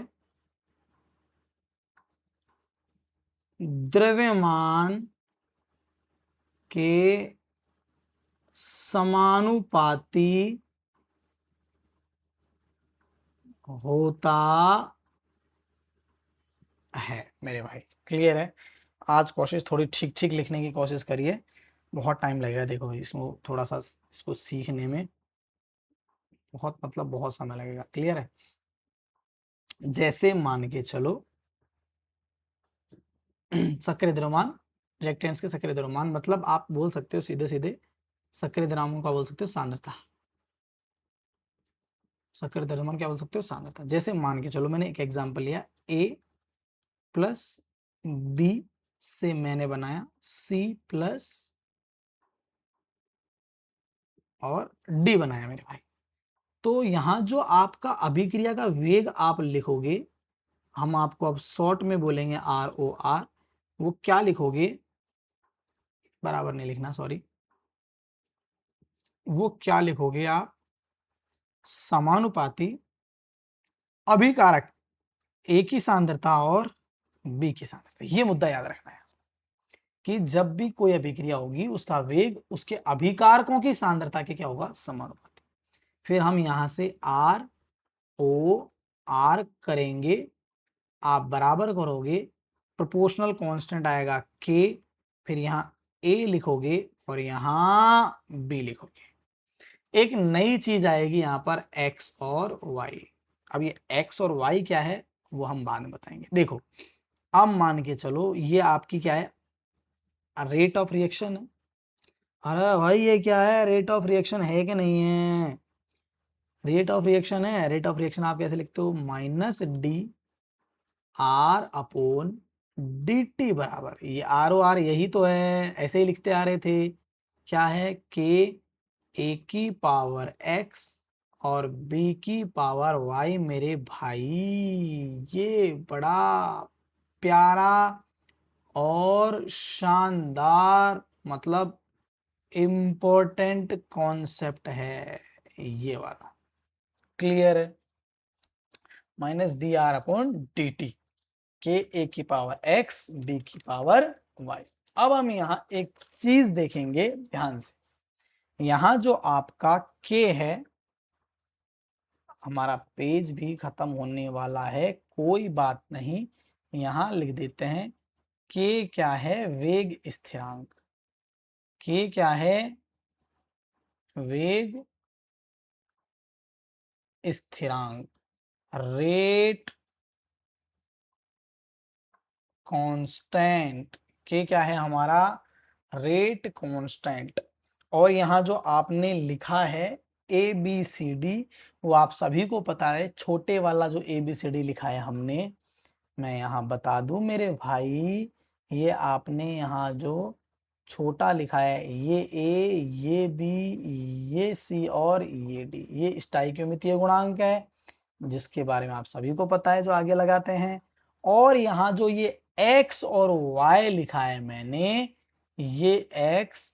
A: द्रव्यमान के समानुपाती होता है मेरे भाई। क्लियर है? आज कोशिश थोड़ी ठीक ठीक लिखने की कोशिश करिए, बहुत टाइम लगेगा देखो इसमें, थोड़ा सा इसको सीखने में बहुत मतलब बहुत समय लगेगा। क्लियर है? जैसे मान के चलो सक्रिय द्रव्यमान, रिएक्टेंट्स के सक्रिय द्रव्यमान, मतलब आप बोल सकते हो सीधे सीधे सक्रिय द्रव्यमान का बोल सकते हो सांद्रता। सक्रिय द्रव्यमान क्या बोल सकते हो? सांद्रता। जैसे मान के चलो मैंने एक एग्जांपल लिया, A प्लस B से मैंने बनाया C प्लस और D बनाया मेरे भाई। तो यहाँ जो आपका अभिक्रिया का वेग आप लिखोगे, हम आपको अब शॉर्ट में बोलेंगे ROR, वो क्या लिखोगे, बराबर नहीं लिखना सॉरी, वो क्या लिखोगे आप, समानुपाती अभिकारक ए की सांद्रता और बी की सांद्रता। ये मुद्दा याद रखना है कि जब भी कोई अभिक्रिया होगी उसका वेग उसके अभिकारकों की सांद्रता के क्या होगा? समानुपाती। फिर हम यहां से आर ओ आर करेंगे, आप बराबर करोगे, प्रोपोर्शनल कांस्टेंट आएगा के, फिर यहाँ ए लिखोगे और यहाँ बी लिखोगे। एक नई चीज आएगी यहाँ पर एक्स और वाई। अब ये एक्स और वाई क्या है वो हम बाद में बताएंगे। देखो अब मान के चलो ये आपकी क्या है? रेट ऑफ रिएक्शन है। अरे भाई ये क्या है? रेट ऑफ रिएक्शन है कि नहीं है? रेट ऑफ रिएक्शन है। रेट ऑफ रिएक्शन आप कैसे लिखते हो? Minus D R upon D T बराबर, ये आर ओ आर यही तो है, ऐसे ही लिखते आ रहे थे। क्या है? के ए की पावर एक्स और बी की पावर वाई मेरे भाई। ये बड़ा प्यारा और शानदार मतलब इम्पोर्टेंट कॉन्सेप्ट है ये वाला। क्लियर है? Minus D R upon D T, के ए की पावर एक्स बी की पावर वाई। अब हम यहाँ एक चीज देखेंगे ध्यान से, यहाँ जो आपका के है, हमारा पेज भी खत्म होने वाला है, कोई बात नहीं, यहाँ लिख देते हैं के क्या है? वेग स्थिरांक। के क्या है? वेग स्थिरांक, रेट कांस्टेंट। के क्या है हमारा? Rate constant. और यहाँ जो आपने लिखा है ए बी सी डी, वो आप सभी को पता है, छोटे वाला जो ए बी सी डी लिखा है हमने, मैं यहाँ बता दूं मेरे भाई, ये आपने यहाँ जो छोटा लिखा है, ये ए, ये बी, ये सी और ये डी, ये स्टाइक्योमितीय गुणांक है, जिसके बारे में आप सभी को पता है जो आगे लगाते हैं। और यहाँ जो ये x और y लिखा है मैंने, ये x,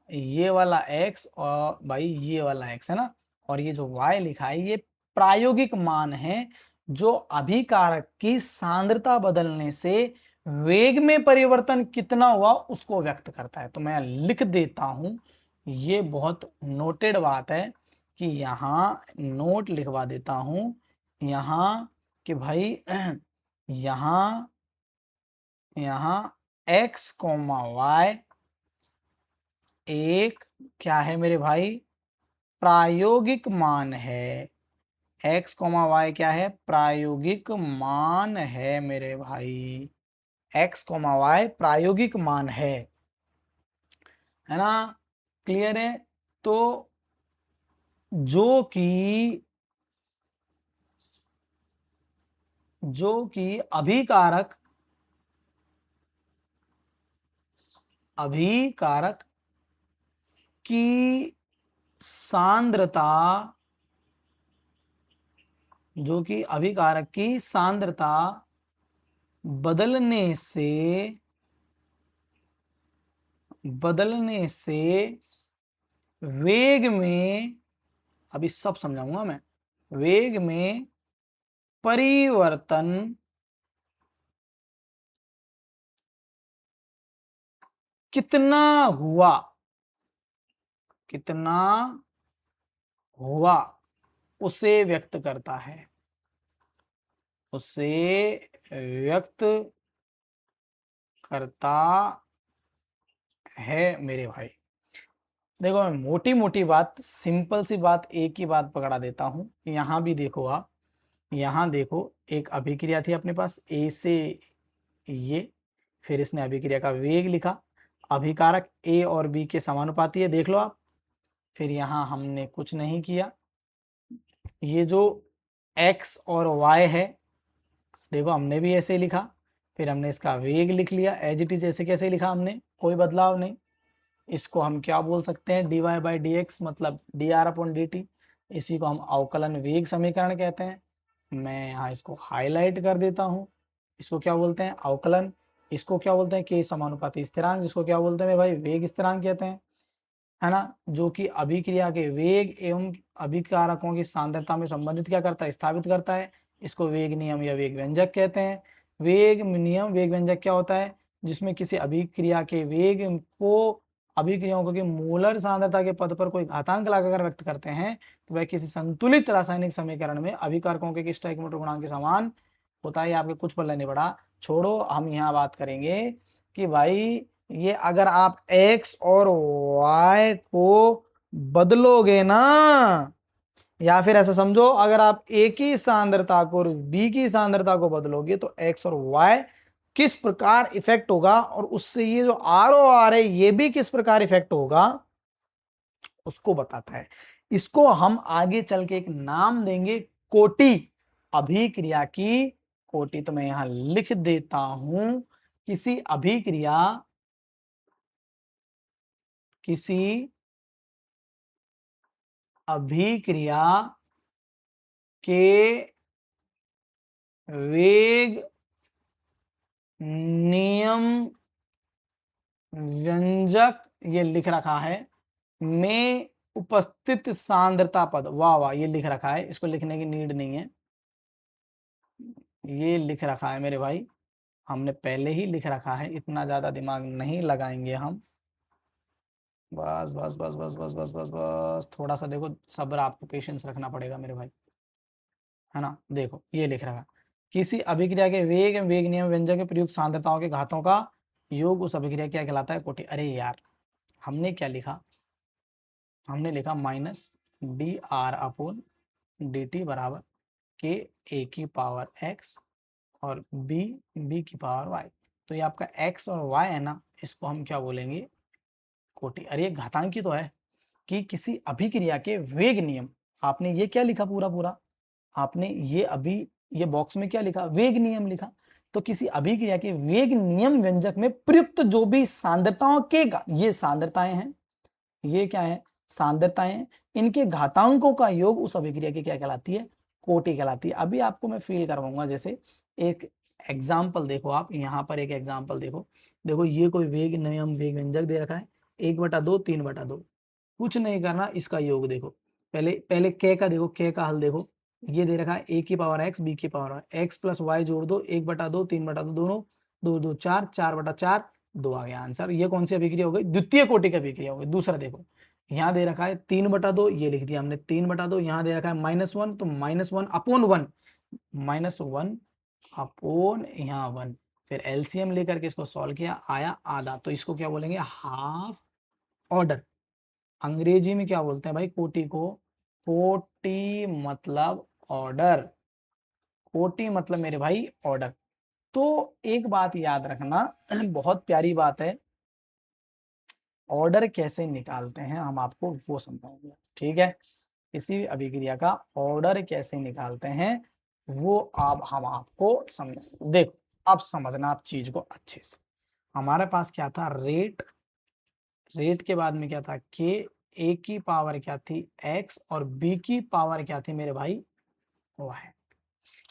A: ये वाला x और भाई ये वाला x है ना, और ये जो y लिखा है ये प्रायोगिक मान है, जो अभिकारक की सांद्रता बदलने से वेग में परिवर्तन कितना हुआ उसको व्यक्त करता है। तो मैं लिख देता हूं, ये बहुत नोटेड बात है कि यहाँ नोट लिखवा देता हूं यहाँ कि भाई यहाँ यहाँ x कोमा y एक क्या है मेरे भाई? प्रायोगिक मान है। x कोमा y क्या है? प्रायोगिक मान है मेरे भाई। x कोमा y प्रायोगिक मान है ना? क्लियर है? तो जो कि अभिकारक अभिकारक की सांद्रता, जो कि अभिकारक की सांद्रता बदलने से वेग में, अभी सब समझाऊंगा मैं, वेग में परिवर्तन कितना हुआ, कितना हुआ उसे व्यक्त करता है, उसे व्यक्त करता है मेरे भाई। देखो मैं मोटी मोटी बात, सिंपल सी बात, एक ही बात पकड़ा देता हूं। यहां भी देखो आप, यहां देखो एक अभिक्रिया थी अपने पास ए से ये, फिर इसने अभिक्रिया का वेग लिखा, अभिकारक ए और बी के समानुपाती है, देख लो आप। फिर यहां हमने कुछ नहीं किया, ये जो x और y है देखो हमने भी ऐसे ही लिखा, फिर हमने इसका वेग लिख लिया एज इट इज, ऐसे कैसे लिखा हमने, कोई बदलाव नहीं। इसको हम क्या बोल सकते हैं, dy बाई डी एक्स मतलब D R upon D T, इसी को हम अवकलन वेग समीकरण कहते हैं। मैं यहाँ इसको हाईलाइट कर देता हूँ, इसको क्या बोलते हैं, अवकलन। इसको क्या बोलते हैं, के समानुपाती स्थिरांक, जिसको क्या बोलते हैं मेरे भाई, वेग स्थिरांक कहते हैं, है ना, जो कि अभिक्रिया के वेग एवं अभिकारकों की सांद्रता में संबंधित क्या करता है, स्थापित करता है। इसको वेग नियम या वेग व्यंजक कहते हैं। वेग नियम वेग व्यंजक क्या होता है, जिसमें किसी अभिक्रिया के वेग को अभिक्रियाओं को की मोलर सांद्रता के पद पर कोई घातांक लगाकर व्यक्त करते हैं, तो वह किसी संतुलित रासायनिक समीकरण में अभिकारकों के स्टोइकियोमेट्रिक गुणांक के समान होता है। आपके कुछ पल्ले नहीं पड़ा, छोड़ो, हम यहाँ बात करेंगे कि भाई ये अगर आप x और y को बदलोगे ना, या फिर ऐसा समझो अगर आप a की सांद्रता को और b की सांद्रता को बदलोगे तो x और y किस प्रकार इफेक्ट होगा, और उससे ये जो r और r है ये भी किस प्रकार इफेक्ट होगा उसको बताता है। इसको हम आगे चल के एक नाम देंगे, कोटि अभिक्रिया की कोटि। तो मैं यहां लिख देता हूं, किसी अभिक्रिया, किसी अभिक्रिया के वेग नियम व्यंजक, ये लिख रखा है, में उपस्थित सांद्रता पद, वाह वाह ये लिख रखा है, इसको लिखने की नीड नहीं है, ये लिख रखा है मेरे भाई, हमने पहले ही लिख रखा है, इतना ज्यादा दिमाग नहीं लगाएंगे हम। बस बस बस बस बस बस बस बस थोड़ा सा देखो सब्र, आपको पेशेंस रखना पड़ेगा मेरे भाई, है ना। देखो ये लिख रहा है, किसी अभिक्रिया के वेग एवं वेग नियम व्यंजक के प्रयुक्त सांद्रताओं के घातों का योग उस अभिक्रिया क्या कहलाता है, कोटि। अरे यार हमने क्या लिखा, हमने लिखा minus D R upon D T बराबर के ए की पावर एक्स और बी की पावर वाई। तो ये आपका एक्स और वाई है ना, इसको हम क्या बोलेंगे, कोटि। अरे ये घातांकी तो है कि किसी अभिक्रिया के वेग नियम, आपने ये क्या लिखा पूरा पूरा, आपने ये अभी ये बॉक्स में क्या लिखा, वेग नियम लिखा। तो किसी अभिक्रिया के वेग नियम व्यंजक में प्रयुक्त जो भी सांद्रताओं के, ये सांद्रताएं हैं, ये क्या है, सांद्रताएं हैं, इनके घातांकों का योग उस अभिक्रिया की क्या कहलाती है, कोटि कहलाती है। अभी आपको मैं फील करवाऊंगा, जैसे एक एग्जाम्पल देखो, आप यहाँ पर एक एग्जाम्पल देखो, देखो ये कोई वेग नियम वेग व्यंजक दे रखा है, 1/2 3/2, कुछ नहीं करना, इसका योग देखो, पहले पहले के का देखो, के का हल देखो, ये दे रखा है ए की पावर एक्स बी की पावर एक्स प्लस वाई जोड़ दो, 1/2 3/2 दोनों, 2 2 4 4/4 2 आ गया आंसर। ये कौन सी अभिक्रिया हो गई, द्वितीय कोटि की अभिक्रिया हो गई। दूसरा देखो, यहाँ दे रखा है 3/2, ये लिख दिया हमने 3/2, यहाँ दे रखा है -1, तो -1 अपॉन 1, -1 अपॉन यहाँ 1, फिर एलसीएम लेकर के इसको सॉल्व किया, आया आधा, तो इसको क्या बोलेंगे, हाफ ऑर्डर। अंग्रेजी में क्या बोलते हैं भाई कोटि को, कोटि मतलब ऑर्डर, कोटि मतलब मेरे भाई ऑर्डर। तो एक बात याद रखना, बहुत प्यारी बात है, ऑर्डर कैसे निकालते हैं हम आपको वो समझाएंगे, ठीक है। किसी भी अभिक्रिया का ऑर्डर कैसे निकालते हैं वो अब हम आपको समझाएंगे। देखो अब समझना आप चीज को अच्छे से, हमारे पास क्या था, रेट, रेट के बाद में क्या था, के, ए की पावर क्या थी एक्स और बी की पावर क्या थी मेरे भाई वाई।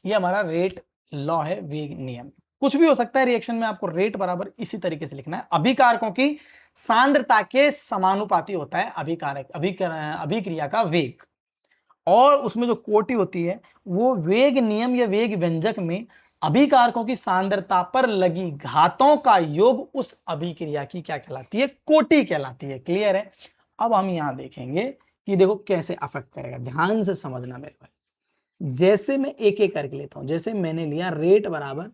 A: ये हमारा रेट लॉ है, वेग नियम। कुछ भी हो सकता है रिएक्शन में, आपको रेट बराबर इसी तरीके से लिखना है, अभिकारकों की सांद्रता के समानुपाती होता है अभिकारक अभिक्रिया का वेग, और उसमें जो कोटि होती है वो वेग नियम या वेग व्यंजक में अभिकारकों की सांद्रता पर लगी घातों का योग उस अभिक्रिया की क्या कहलाती है? कोटि कहलाती है। क्लियर है? अब हम यहां देखेंगे कि देखो कैसे अफेक्ट करेगा, ध्यान से समझना मेरे भाई। जैसे मैं एक एक करके लेता हूं, जैसे मैंने लिया रेट बराबर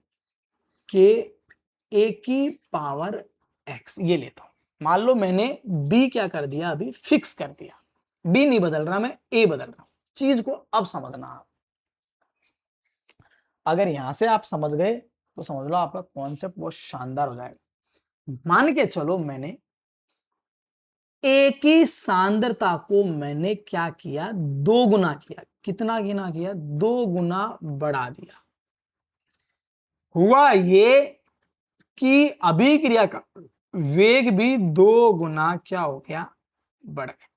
A: के ए की पावर एक्स, ये लेता हूं। मान लो मैंने बी क्या कर दिया, अभी फिक्स कर दिया, बी नहीं बदल रहा, मैं ए बदल रहा हूं। चीज को अब समझना आप, अगर यहां से आप समझ गए तो समझ लो आपका कॉन्सेप्ट बहुत शानदार हो जाएगा। मान के चलो मैंने ए की सांद्रता को मैंने क्या किया, दो गुना किया। कितना गुना किया? दो गुना बढ़ा दिया। हुआ ये कि अभिक्रिया का वेग भी दो गुना क्या हो गया, बढ़ गया।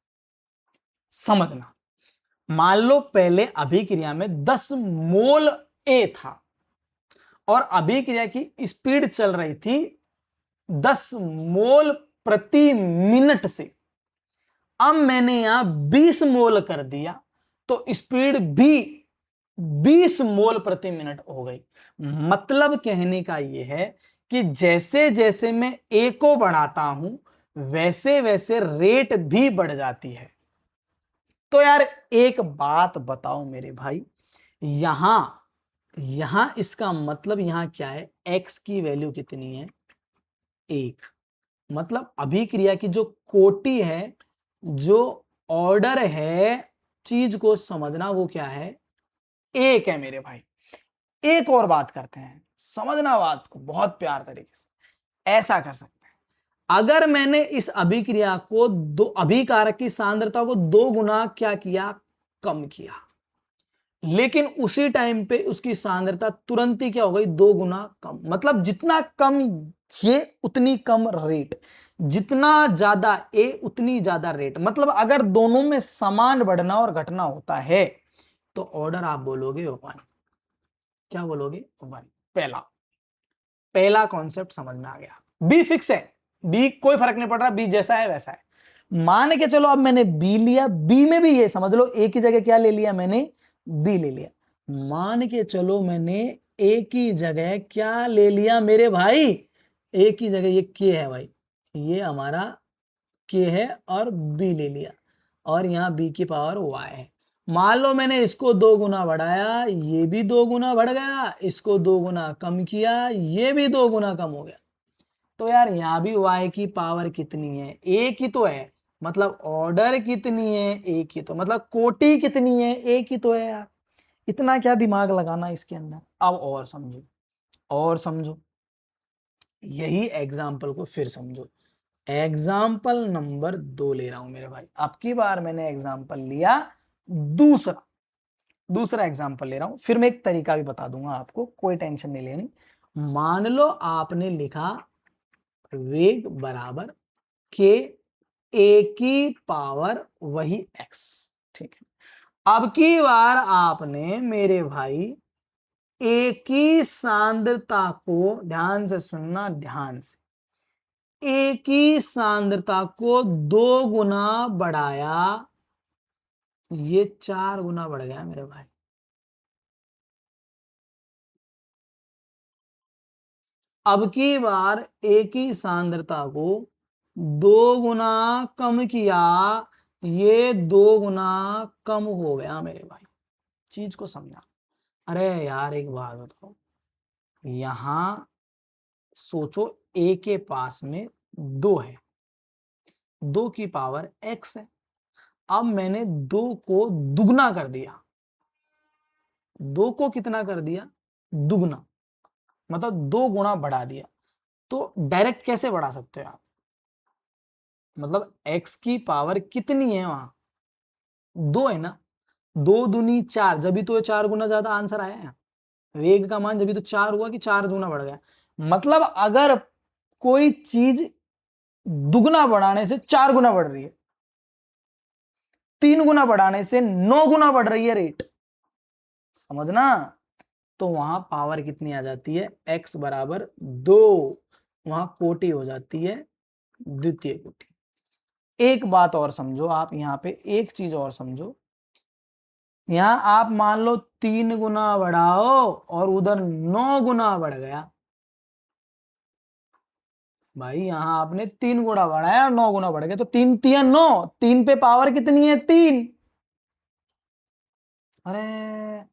A: समझना, मान लो पहले अभिक्रिया में 10 मोल ए था और अभिक्रिया की स्पीड चल रही थी 10 मोल प्रति मिनट से। अब मैंने यहां 20 मोल कर दिया तो स्पीड भी 20 मोल प्रति मिनट हो गई। मतलब कहने का यह है कि जैसे जैसे मैं ए को बढ़ाता हूं वैसे वैसे रेट भी बढ़ जाती है। तो यार एक बात बताओ मेरे भाई, यहां यहां इसका मतलब यहां क्या है, एक्स की वैल्यू कितनी है? 1। मतलब अभिक्रिया की जो कोटि है, जो ऑर्डर है, चीज को समझना वो क्या है, 1 है मेरे भाई। एक और बात करते हैं, समझना बात को बहुत प्यार तरीके से। ऐसा कर सकते हैं, अगर मैंने इस अभिक्रिया को दो अभिकारक की सांद्रता को 2 गुना क्या किया, कम किया, लेकिन उसी टाइम पे उसकी सांद्रता तुरंत ही क्या हो गई, 2 गुना कम। मतलब जितना कम ये उतनी कम रेट, जितना ज्यादा ए उतनी ज्यादा रेट। मतलब अगर दोनों में समान बढ़ना और घटना होता है तो ऑर्डर आप बोलोगे 1। क्या बोलोगे? 1। पहला पहला कॉन्सेप्ट समझ में आ गया। बी फिक्स है, बी कोई फर्क नहीं पड़ रहा, बी जैसा है वैसा है। मान के चलो अब मैंने बी लिया, बी में भी ये समझ लो ए की जगह क्या ले लिया मैंने, बी ले लिया। मान के चलो मैंने ए की जगह क्या ले लिया मेरे भाई, ए की जगह ये के है भाई, ये हमारा के है और बी ले लिया, और यहां बी की पावर वाई है। मान लो मैंने इसको 2 गुना बढ़ाया, ये भी 2 गुना बढ़ गया, इसको 2 गुना कम किया, ये भी 2 गुना कम हो गया। तो यार यहां भी y की पावर कितनी है, एक ही तो है। मतलब ऑर्डर कितनी है, एक ही तो, मतलब कोटि कितनी है, एक ही तो है यार। इतना क्या दिमाग लगाना इसके अंदर। अब और समझो, और समझो, यही एग्जाम्पल को फिर समझो। एग्जाम्पल नंबर 2 ले रहा हूं मेरे भाई। अब की बार मैंने एग्जाम्पल लिया दूसरा, दूसरा एग्जाम्पल ले रहा हूं। फिर मैं एक तरीका भी बता दूंगा आपको, कोई टेंशन नहीं लेनी। मान लो आपने लिखा वेग बराबर के ए की पावर वही एक्स, ठीक है। अब की बार आपने मेरे भाई ए की सांद्रता को, ध्यान से सुनना, ध्यान से, ए की सांद्रता को 2 गुना बढ़ाया, ये 4 गुना बढ़ गया मेरे भाई। अब की बार ए की सांद्रता को 2 गुना कम किया, ये 2 गुना कम हो गया मेरे भाई। चीज को समझा। अरे यार एक बात बताओ, यहां सोचो ए के पास में 2 है, 2 की पावर x है। अब मैंने 2 को दुगना कर दिया, 2 को कितना कर दिया, दुगना, मतलब 2 गुना बढ़ा दिया। तो डायरेक्ट कैसे बढ़ा सकते हो आप, मतलब x की पावर कितनी है वहां, 2 है ना, 2 दूनी 4, जब भी तो 4 गुना ज्यादा आंसर आया है। वेग का मान जब भी तो 4 हुआ कि 4 गुना बढ़ गया। मतलब अगर कोई चीज दुगना बढ़ाने से 4 गुना बढ़ रही है, 3 गुना बढ़ाने से 9 गुना बढ़ रही है रेट, समझना। तो वहां पावर कितनी आ जाती है, x बराबर 2, वहां कोटि हो जाती है द्वितीय कोटि। एक बात और समझो आप, यहां पे एक चीज और समझो, यहाँ आप मान लो 3 गुना बढ़ाओ और उधर 9 गुना बढ़ गया। भाई यहाँ आपने 3 गुना बढ़ाया और 9 गुना बढ़ गया, तो 3 3 9, 3 पे पावर कितनी है? 3। अरे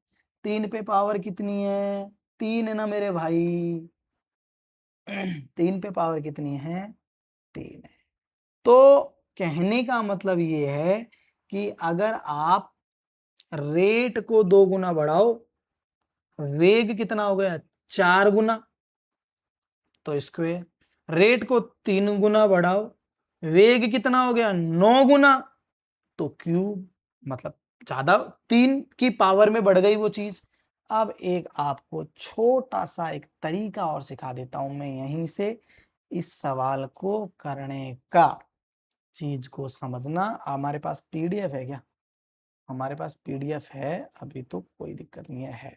A: 3 पे पावर कितनी है? 3 है ना मेरे भाई। 3 पे पावर कितनी है? 3 है। तो कहने का मतलब ये है कि अगर आप रेट को 2 गुना बढ़ाओ, वेग कितना हो गया? 4 गुना, तो स्क्वायर। रेट को 3 गुना बढ़ाओ, वेग कितना हो गया? 9 गुना, तो क्यूब। मतलब ज्यादा 3 की पावर में बढ़ गई वो चीज। अब एक आपको छोटा सा एक तरीका और सिखा देता हूं मैं यहीं से इस सवाल को करने का। चीज को समझना। हमारे पास पीडीएफ है क्या? हमारे पास पीडीएफ है अभी, तो कोई दिक्कत नहीं है।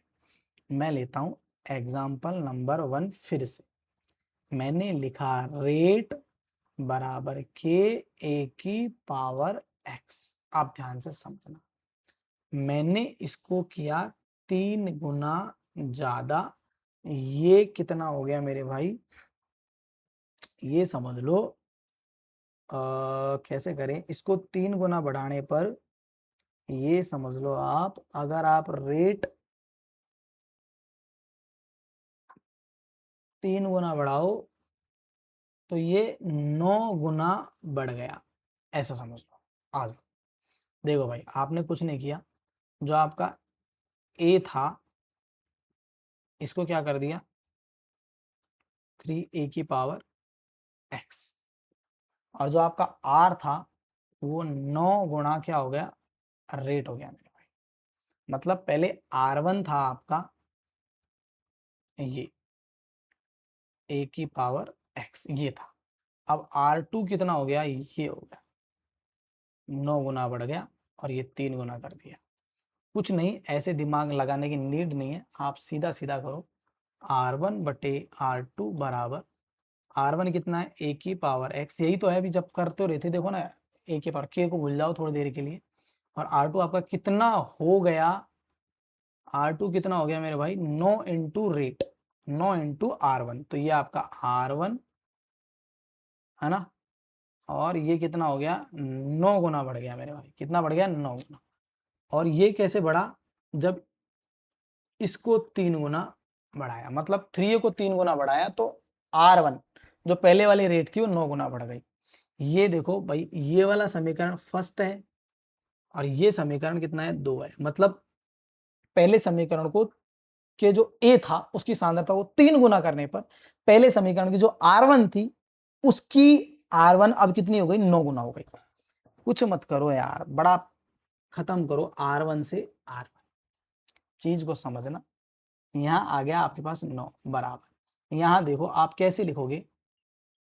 A: मैं लेता हूं एग्जाम्पल नंबर 1 फिर से। मैंने लिखा रेट बराबर के ए की पावर एक्स। आप ध्यान से समझना, मैंने इसको किया 3 गुना ज्यादा। ये कितना हो गया मेरे भाई? ये समझ लो कैसे करें इसको 3 गुना बढ़ाने पर। ये समझ लो आप, अगर आप रेट 3 गुना बढ़ाओ तो ये 9 गुना बढ़ गया, ऐसा समझ लो। आ जाओ, देखो भाई आपने कुछ नहीं किया। जो आपका ए था इसको क्या कर दिया? 3a की पावर x। और जो आपका r था वो 9 गुना क्या हो गया? रेट हो गया मेरे भाई। मतलब पहले r1 था आपका ये a की पावर x, ये था। अब r2 कितना हो गया? ये हो गया 9 गुना बढ़ गया और ये 3 गुना कर दिया। कुछ नहीं, ऐसे दिमाग लगाने की नीड नहीं है, आप सीधा सीधा करो। r1 बटे r2 बराबर, r1 कितना है? a की पावर x, यही तो है अभी जब करते हो रहते, देखो ना, a की पावर, k को भूल जाओ थोड़ी देर के लिए। और r2 आपका कितना हो गया? r2 कितना हो गया मेरे भाई? 9 इंटू रेट, 9 इंटू r1, तो ये आपका r1 है ना। और ये कितना हो गया? 9 गुना बढ़ गया मेरे भाई। कितना बढ़ गया? 9 गुना। और ये कैसे बढ़ा? जब इसको 3 गुना बढ़ाया, मतलब 3 को 3 गुना बढ़ाया तो r1 जो पहले वाली रेट थी वो 9 गुना बढ़ गई। ये देखो भाई, ये वाला समीकरण फर्स्ट है और ये समीकरण कितना है? 2 है। मतलब पहले समीकरण को के जो a था उसकी सांद्रता को 3 गुना करने पर पहले समीकरण की जो r1 थी उसकी r1 अब कितनी हो गई? 9 गुना हो गई। कुछ मत करो यार, बड़ा खत्म करो r1 से r1, चीज को समझना। यहां आ गया आपके पास 9 बराबर। यहां देखो आप कैसे लिखोगे?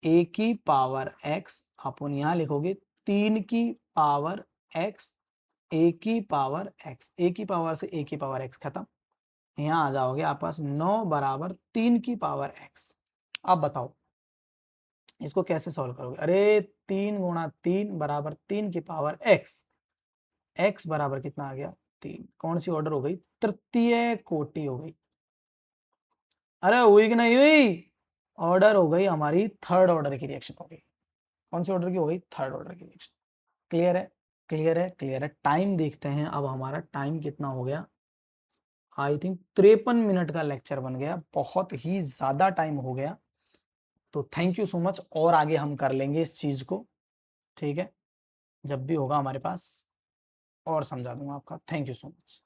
A: a की पावर x अपन यहां लिखोगे 3 की पावर x, a की पावर x, a की पावर से a की पावर x खत्म। यहाँ आ जाओगे आप पास 9 बराबर 3 की पावर x। अब बताओ इसको कैसे सॉल्व करोगे? अरे 3 गुणा 3 बराबर 3 की पावर x, x बराबर कितना आ गया? 3। कौन सी ऑर्डर हो गई? तृतीय कोटि हो गई। अरे हुई कि नहीं हुई? ऑर्डर हो गई हमारी, थर्ड ऑर्डर की रिएक्शन हो गई। कौन सी ऑर्डर की हो गई? थर्ड ऑर्डर की रिएक्शन। क्लियर है? क्लियर है? क्लियर है। टाइम देखते हैं अब हमारा टाइम कितना हो गया। आई थिंक 53 मिनट का लेक्चर बन गया, बहुत ही ज्यादा टाइम हो गया। तो थैंक यू सो मच, और आगे हम कर लेंगे इस चीज को, ठीक है? जब भी होगा हमारे पास और समझा दूंगा आपका। Thank you so much.